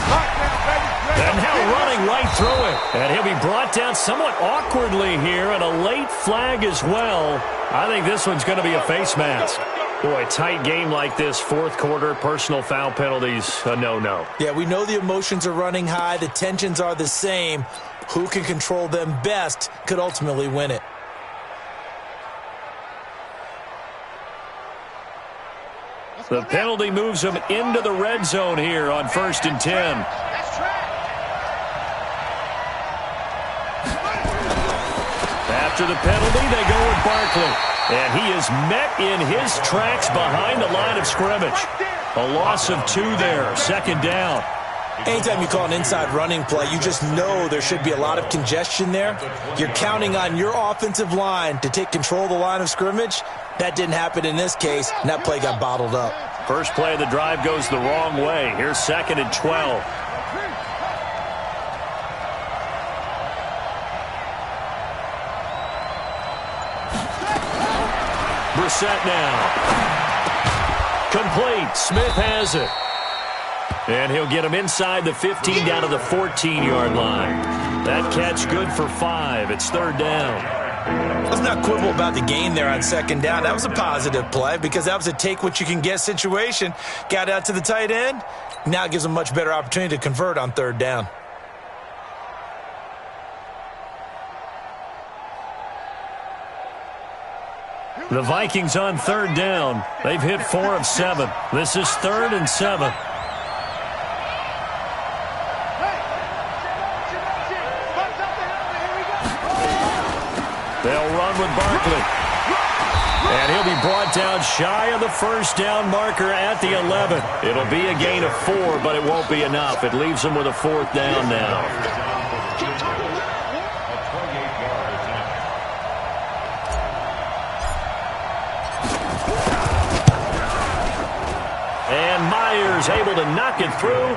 And now running right through it. And he'll be brought down somewhat awkwardly here, and a late flag as well. I think this one's going to be a face mask. Boy, tight game like this, 4th quarter, personal foul penalties, a no-no. Yeah, we know the emotions are running high. The tensions are the same. Who can control them best could ultimately win it. The penalty moves them into the red zone here on 1st and 10. After the penalty, they go with Barkley. And he is met in his tracks behind the line of scrimmage. A loss of 2 there, 2nd down. Anytime you call an inside running play, you just know there should be a lot of congestion there. You're counting on your offensive line to take control of the line of scrimmage. That didn't happen in this case, and that play got bottled up. First play of the drive goes the wrong way. Here's 2nd and 12. Brissett now. Complete. Smith has it. And he'll get him inside the 15 down to the 14-yard line. That catch good for 5. It's 3rd down. Let's not quibble about the gain there on 2nd down. That was a positive play because that was a take-what-you-can-get situation. Got out to the tight end. Now it gives them a much better opportunity to convert on 3rd down. The Vikings on 3rd down. They've hit 4 of 7. This is 3rd and 7. They'll run with Barkley. And he'll be brought down shy of the 1st down marker at the 11. It'll be a gain of 4, but it won't be enough. It leaves them with a 4th down now. And Myers able to knock it through,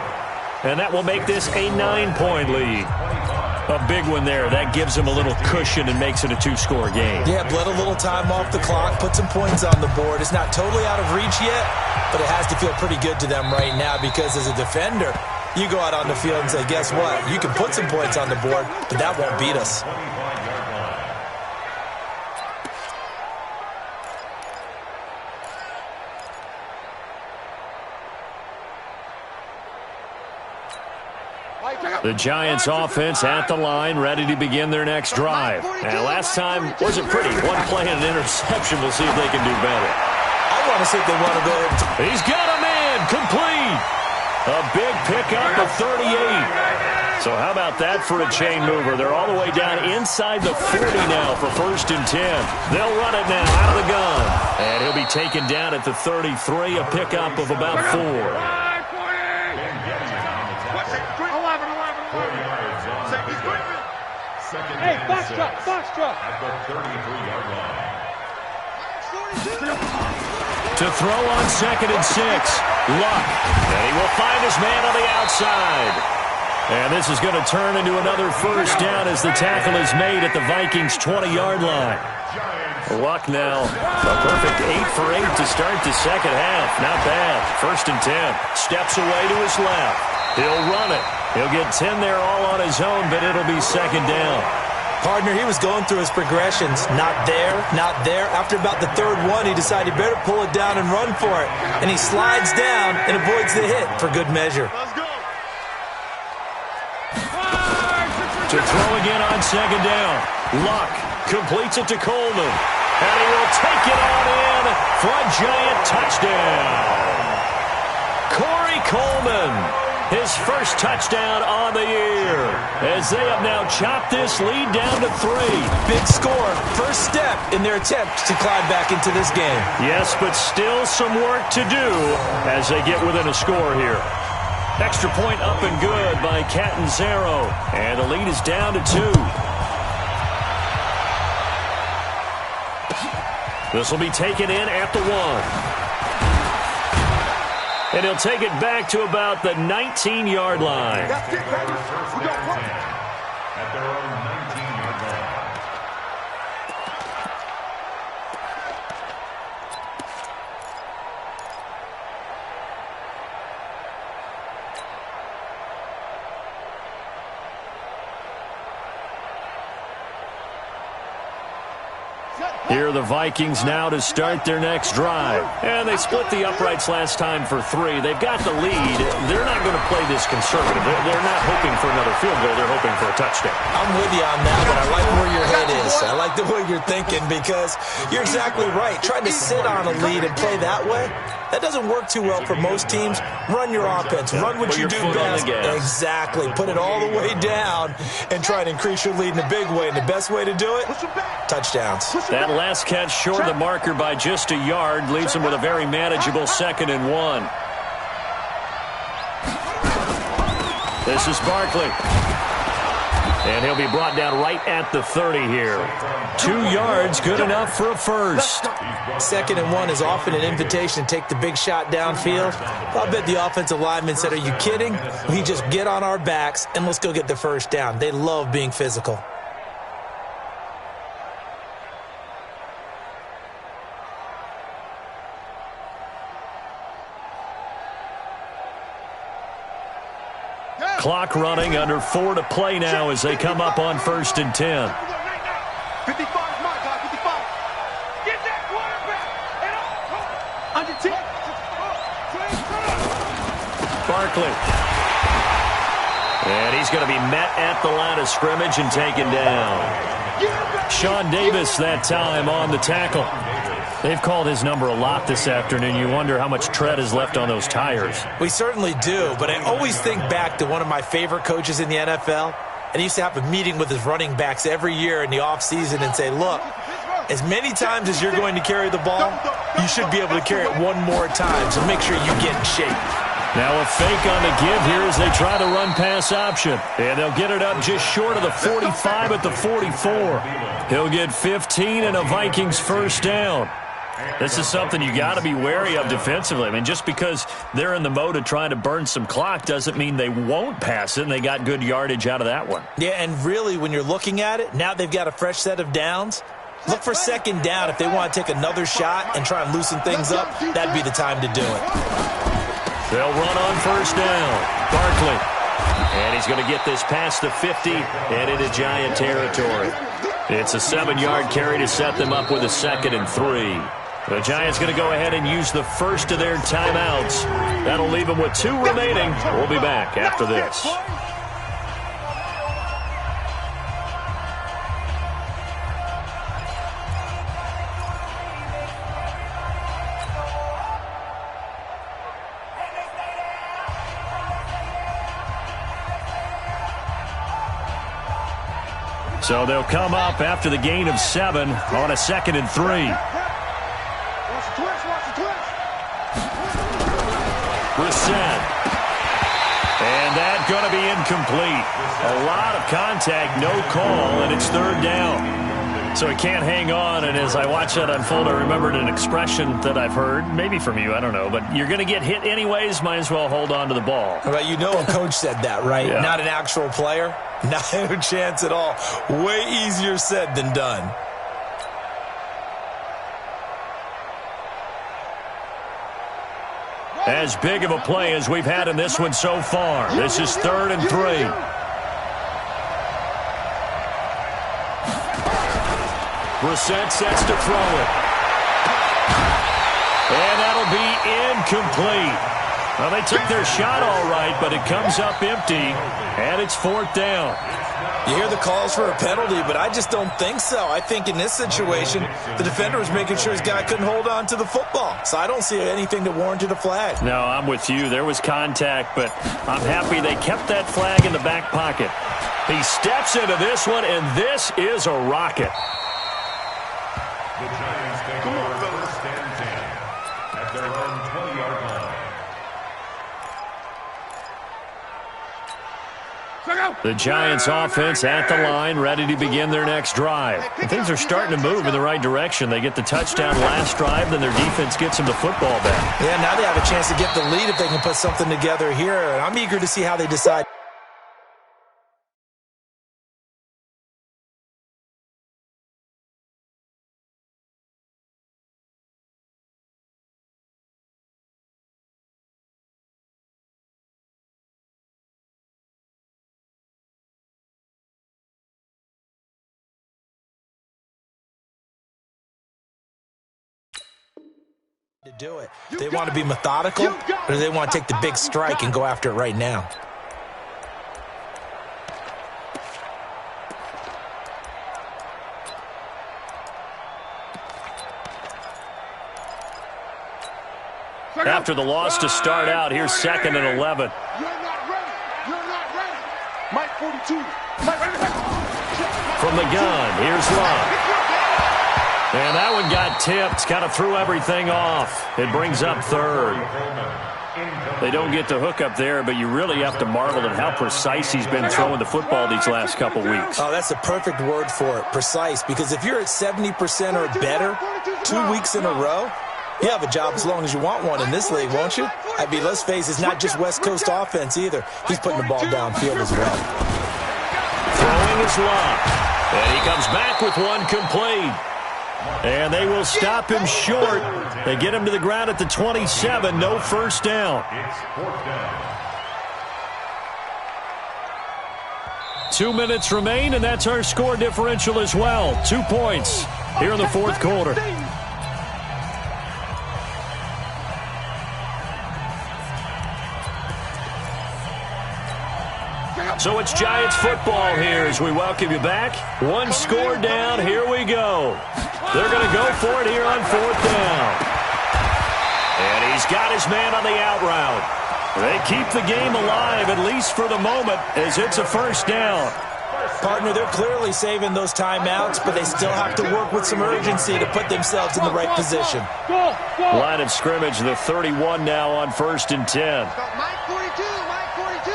and that will make this a 9-point lead. A big one there. That gives them a little cushion and makes it a 2-score game. Yeah, bled a little time off the clock, put some points on the board. It's not totally out of reach yet, but it has to feel pretty good to them right now because as a defender, you go out on the field and say, guess what? You can put some points on the board, but that won't beat us. The Giants offense at the line, ready to begin their next drive. And last time wasn't pretty. One play and an interception. We'll see if they can do better. I want to see if they want to go ahead. He's got a man. Complete. A big pickup of 38. So how about that for a chain mover? They're all the way down inside the 40 now for 1st and 10. They'll run it now out of the gun. And he'll be taken down at the 33, a pickup of about 4. Hey, box truck, box truck. At the 33-yard line. To throw on 2nd and 6. Luck. And he will find his man on the outside. And this is going to turn into another 1st down as the tackle is made at the Vikings' 20-yard line. Luck now. A perfect 8 for 8 to start the second half. Not bad. 1st and 10. Steps away to his left. He'll run it. He'll get 10 there all on his own, but it'll be 2nd down. Partner, he was going through his progressions. Not there, not there. After about the 3rd one, he decided he better pull it down and run for it. And he slides down and avoids the hit for good measure. Let's go. To throw again on 2nd down. Luck completes it to Coleman. And he will take it on in for a Giant touchdown. Corey Coleman. His 1st touchdown on the year as they have now chopped this lead down to 3. Big score. First step in their attempt to climb back into this game. Yes, but still some work to do as they get within a score here. Extra point up and good by Catanzaro. And the lead is down to 2. This will be taken in at the 1. And he'll take it back to about the 19-yard line. That's it, baby. We got one. At their own 19-yard line. Here are the Vikings now to start their next drive. And they split the uprights last time for 3. They've got the lead. They're not going to play this conservative. They're not hoping for another field goal. They're hoping for a touchdown. I'm with you on that, but I like where your head is. I like the way you're thinking because you're exactly right. Trying to sit on a lead and play that way, that doesn't work too well for most teams. Run your offense. Run what you do best. Exactly. Put it all the way down and try to increase your lead in a big way. And the best way to do it, touchdowns. That last catch short of the marker by just a yard leaves him with a very manageable 2nd and 1. This is Barkley. And he'll be brought down right at the 30 here. 2 yards, good enough for a 1st. 2nd and 1 is often an invitation to take the big shot downfield. I bet the offensive lineman said, are you kidding? We just get on our backs and let's go get the 1st down. They love being physical. Clock running, under 4 to play now as they come up on 1st and 10. 55 is my guy, 55. Get that quarterback. And under 10. Barkley. And he's going to be met at the line of scrimmage and taken down. Sean Davis that time on the tackle. They've called his number a lot this afternoon. You wonder how much tread is left on those tires. We certainly do, but I always think back to one of my favorite coaches in the NFL. And he used to have a meeting with his running backs every year in the offseason and say, look, as many times as you're going to carry the ball, you should be able to carry it one more time, so make sure you get in shape. Now a fake on the give here as they try the run-pass option. And they'll get it up just short of the 45 at the 44. He'll get 15 and a Vikings 1st down. This is something you got to be wary of defensively. I mean, just because they're in the mode of trying to burn some clock doesn't mean they won't pass it, and they got good yardage out of that one. Yeah, and really, when you're looking at it, now they've got a fresh set of downs. Look for 2nd down if they want to take another shot and try and loosen things up. That'd be the time to do it. They'll run on 1st down. Barkley. And he's going to get this past the 50 and into Giant territory. It's a 7-yard carry to set them up with a 2nd and 3. The Giants going to go ahead and use the first of their timeouts. That'll leave them with 2 remaining. We'll be back after this. So they'll come up after the gain of 7 on a 2nd and 3. Brissett. And that's going to be incomplete. A lot of contact, no call, and it's 3rd down. So he can't hang on, and as I watch that unfold, I remembered an expression that I've heard, maybe from you, I don't know, but you're going to get hit anyways, might as well hold on to the ball. Well, you know a coach said that, right? Yeah. Not an actual player. Not a chance at all. Way easier said than done. As big of a play as we've had in this one so far. This is 3rd and 3. Brissett sets to throw it. And that'll be incomplete. Well, they took their shot all right, but it comes up empty, and it's 4th down. You hear the calls for a penalty, but I just don't think so. I think in this situation, the defender was making sure his guy couldn't hold on to the football. So I don't see anything that warranted a flag. No, I'm with you. There was contact, but I'm happy they kept that flag in the back pocket. He steps into this one, and this is a rocket. The Giants take over 1st and 10 at their own 20-yard line. The Giants offense at the line, ready to begin their next drive. And things are starting to move in the right direction. They get the touchdown last drive, then their defense gets them the football back. Yeah, now they have a chance to get the lead if they can put something together here. And I'm eager to see how they decide. To do it. They want to be methodical, or do they want to take the big strike and go after it right now? After the loss to start out, here's 2nd and 11. You're not ready. You're not ready. Mike 42. From the gun, here's Love. And that one got tipped, kind of threw everything off. It brings up 3rd. They don't get the hook up there, but you really have to marvel at how precise he's been throwing the football these last couple weeks. Oh, that's a perfect word for it, precise, because if you're at 70% or better 2 weeks in a row, you have a job as long as you want one in this league, won't you? I mean, let's face it, it's not just West Coast offense either. He's putting the ball downfield as well. Throwing is Love. And he comes back with one complete. And they will stop him short. They get him to the ground at the 27. No 1st down. It's 4th down. 2 minutes remain, and that's our score differential as well. 2 points here in the 4th quarter. So it's Giants football here as we welcome you back. 1 score down. Here we go. They're going to go for it here on 4th down. And he's got his man on the out route. They keep the game alive, at least for the moment, as it's a 1st down. Partner, they're clearly saving those timeouts, but they still have to work with some urgency to put themselves in the right position. Line of scrimmage, the 31 now on 1st and 10. Mike 42. Mike 42.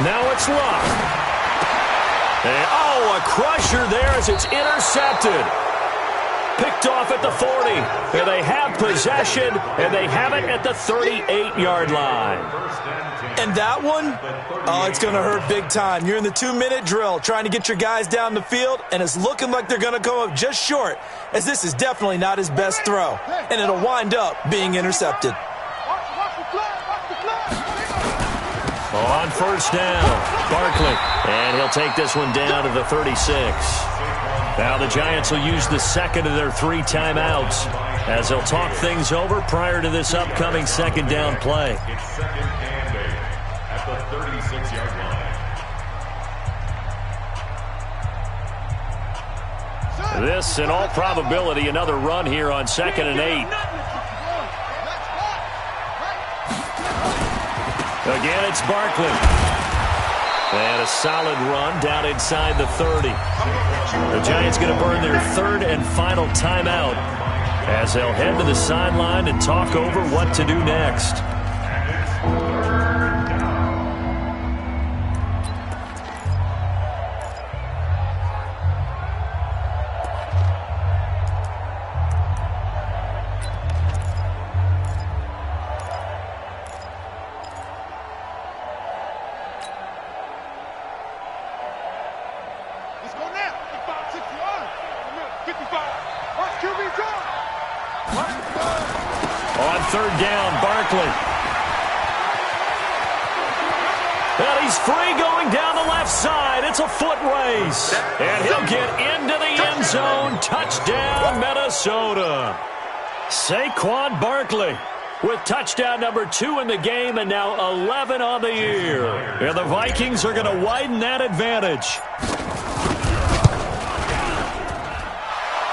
Now it's Love. And, oh, a crusher there as it's intercepted. Picked off at the 40. And they have possession, and they have it at the 38-yard line. And that one, oh, it's going to hurt big time. You're in the 2-minute drill trying to get your guys down the field, and it's looking like they're going to come up just short, as this is definitely not his best throw. And it'll wind up being intercepted. On 1st down, Barkley. And he'll take this one down to the 36. Now the Giants will use the 2nd of their 3 timeouts as they'll talk things over prior to this upcoming 2nd down play. It's 2nd and 8 at the 36-yard line. This, in all probability, another run here on 2nd and 8. Again, it's Barkley. And a solid run down inside the 30. The Giants going to burn their third and final timeout as they'll head to the sideline and talk over what to do next. On third down, Barkley. And he's free going down the left side. It's a foot race. And he'll get into the end zone. Touchdown, Minnesota. Saquon Barkley with touchdown number 2 in the game and now 11 on the year. And the Vikings are going to widen that advantage.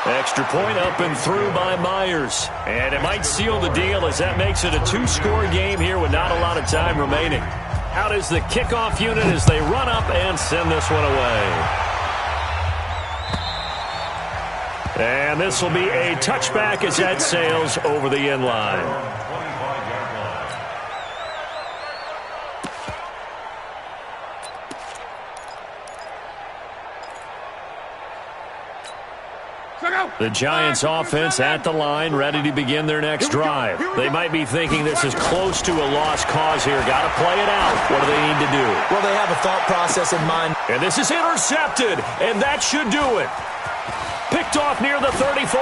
Extra point up and through by Myers. And it might seal the deal as that makes it a 2-score game here with not a lot of time remaining. Out is the kickoff unit as they run up and send this one away. And this will be a touchback as that sails over the end line. The Giants offense at the line, ready to begin their next drive. They might be thinking this is close to a lost cause here. Got to play it out. What do they need to do? Well, they have a thought process in mind. And this is intercepted, and that should do it. Picked off near the 34.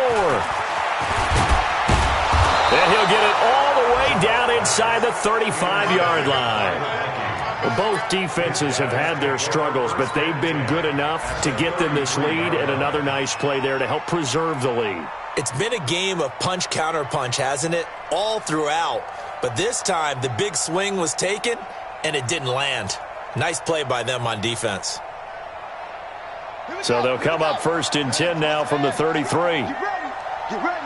And he'll get it all the way down inside the 35-yard line. Both defenses have had their struggles, but they've been good enough to get them this lead, and another nice play there to help preserve the lead. It's been a game of punch-counter-punch, hasn't it? All throughout. But this time, the big swing was taken, and it didn't land. Nice play by them on defense. So they'll come up first and 10 now from the 33. Get ready. Get ready.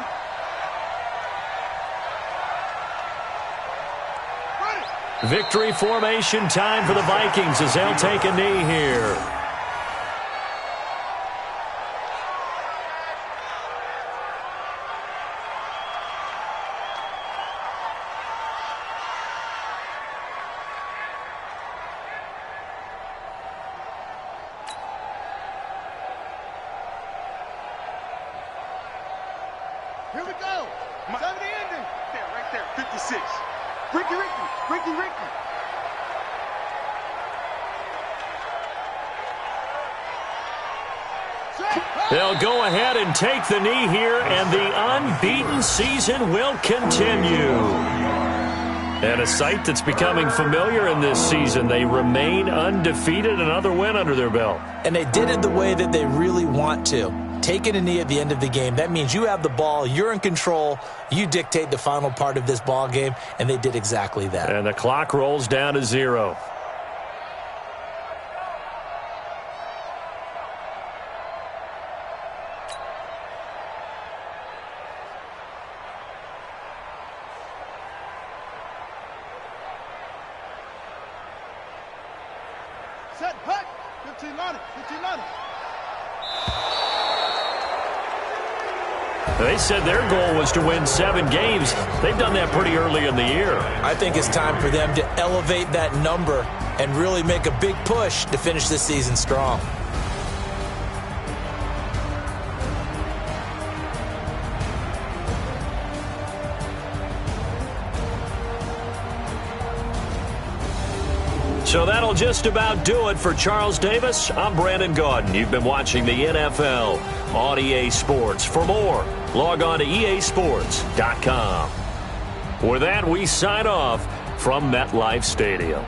Victory formation time for the Vikings as they'll take a knee here. Here we go. Time of the ending. There, right there. 56. Ricky. They'll go ahead and take the knee here, and the unbeaten season will continue. And a sight that's becoming familiar in this season. They remain undefeated, another win under their belt. And they did it the way that they really want to. Taking a knee at the end of the game, that means you have the ball, you're in control, you dictate the final part of this ball game, and they did exactly that. And the clock rolls down to 0. Set, hut. 15 on it. 15 on it. They said their goal was to win 7 games. They've done that pretty early in the year. I think it's time for them to elevate that number and really make a big push to finish this season strong. So that'll just about do it for Charles Davis. I'm Brandon Gaudin. You've been watching the NFL on EA Sports. For more, log on to easports.com. With that, we sign off from MetLife Stadium.